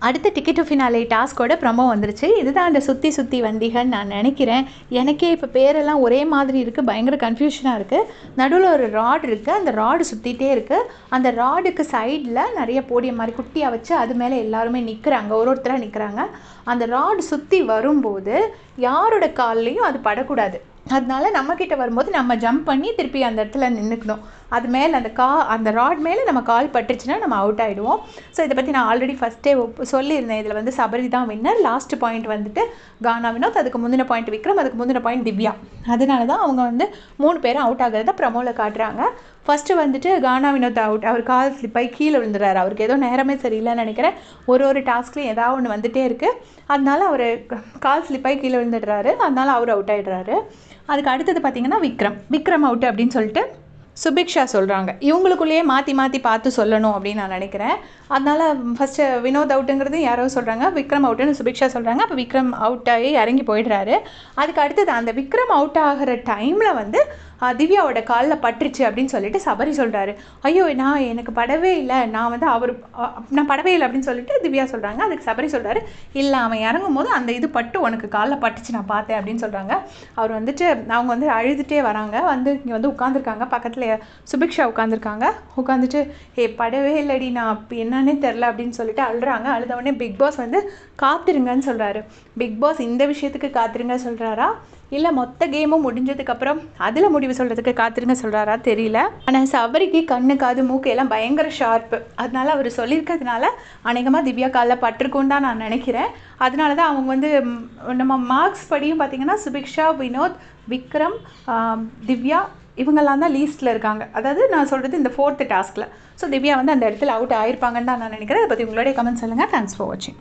அடுத்த ticket to finale டாஸ்க்கோட promo வந்துருச்சு. இதுதான் அந்த சுற்றி சுற்றி வந்தீகன்னு நான் நினைக்கிறேன். எனக்கே இப்போ பேரெல்லாம் ஒரே மாதிரி இருக்குது, பயங்கர கன்ஃபியூஷனாக இருக்குது. நடுவில் ஒரு ராட் இருக்குது, அந்த ராடு சுற்றிட்டே இருக்குது. அந்த ராடுக்கு சைடில் நிறைய போடியம் மாதிரி குட்டியாக வச்சு அது மேலே எல்லாருமே நிற்கிறாங்க, ஒருத்தராக நிற்கிறாங்க. அந்த ராடு சுற்றி வரும்போது யாரோட கால்லையும் அது படக்கூடாது. அதனால நம்மக்கிட்ட வரும்போது நம்ம ஜம்ப் பண்ணி திருப்பி அந்த இடத்துல நின்றுக்கணும். அது மேலே அந்த ராட் மேலே நம்ம கால் பட்டுருச்சுன்னா நம்ம அவுட் ஆகிடுவோம். ஸோ இதை பற்றி நான் ஆல்ரெடி ஃபஸ்ட்டே சொல்லியிருந்தேன். இதில் வந்து சபரி தான் வின்னர். லாஸ்ட் பாயிண்ட் வந்துட்டு கானா வினோத், அதுக்கு முந்தின பாயிண்ட் விக்ரம், அதுக்கு முந்தின பாயிண்ட் திவ்யா. அதனால தான் அவங்க வந்து 3 பேரும் அவுட் ஆகிறத ப்ரமோவில் காட்டுறாங்க. ஃபஸ்ட்டு வந்துட்டு கானா வினோத் அவுட். அவர் கால் ஸ்லிப்பாகி கீழே விழுந்துடுறாரு. அவருக்கு ஏதோ நேரமே சரியில்லைன்னு நினைக்கிறேன். ஒரு டாஸ்க்லையும் ஏதாவது ஒன்று வந்துகிட்டே இருக்குது. அதனால அவர் கால் ஸ்லிப்பாகி கீழே விழுந்துடுறாரு. அதனால அவர் அவுட் ஆகிடுறாரு. அதுக்கு அடுத்தது பார்த்திங்கன்னா விக்ரம் அவுட்டு அப்படின்னு சொல்லிட்டு சுபிக்ஷா சொல்கிறாங்க. இவங்களுக்குள்ளேயே மாற்றி மாற்றி பார்த்து சொல்லணும் அப்படின்னு நான் நினைக்கிறேன். அதனால் ஃபஸ்ட்டு வினோத் அவுட்டுங்கிறது யாரோ சொல்கிறாங்க, விக்ரம் அவுட்டுன்னு சுபிக்ஷா சொல்கிறாங்க. அப்போ விக்ரம் அவுட் ஆகி இறங்கி போயிடுறாரு. அதுக்கு அடுத்தது அந்த விக்ரம் அவுட் ஆகிற டைமில் வந்து திவ்யாவோட காலில் பட்டுருச்சு அப்படின்னு சொல்லிட்டு சபரி சொல்கிறாரு. ஐயோ எனக்கு படவே இல்லை, நான் படவே இல்லை அப்படின்னு சொல்லிட்டு திவ்யா சொல்கிறாங்க. அதுக்கு சபரி சொல்கிறாரு, இல்லை அவன் இறங்கும் போது அந்த இது பட்டு உனக்கு காலில் பட்டுச்சு, நான் பார்த்தேன் அப்படின்னு சொல்கிறாங்க. அவர் வந்துட்டு அவங்க வந்து அழுதுகிட்டே வராங்க. வந்து இங்கே வந்து உட்காந்துருக்காங்க, பக்கத்தில் சுபிக்ஷா உட்காந்துட்டு படவே இல்லடி, நான் என்னன்னே தெரில அப்படின்னு சொல்லிட்டு அழுறாங்க. அழுதவொடனே பிக் பாஸ் வந்து காத்திருங்கன்னு சொல்கிறாரு. பிக் பாஸ் இந்த விஷயத்துக்கு காத்திருங்க சொல்கிறாரா, இல்லை மொத்த கேமும் முடிஞ்சதுக்கப்புறம் அதில் முடிவு சொல்கிறதுக்கு காத்திருங்க சொல்கிறாரா தெரியல. ஆனால் சபரிக்கு கண்ணு காது மூக்கு எல்லாம் பயங்கர ஷார்ப்பு. அதனால அவர் சொல்லியிருக்கிறதுனால அநேகமாக திவ்யா காலில் பட்டிருக்குன்னு தான் நான் நினைக்கிறேன். அதனால தான் அவங்க வந்து நம்ம மார்க்ஸ் படியும் பார்த்திங்கன்னா சுபிக்ஷா, வினோத், விக்ரம், திவ்யா இவங்கெல்லாம் தான் லீஸ்ட்டில் இருக்காங்க. அதாவது நான் சொல்கிறது இந்த 4th டாஸ்கில். ஸோ திவ்யா வந்து அந்த இடத்துல அவுட் ஆகிருப்பாங்கன்னு தான் நான் நினைக்கிறேன். அதை பற்றி உங்களுடைய கமெண்ட் சொல்லுங்கள். தேங்க்ஸ் ஃபார் வாட்சிங்.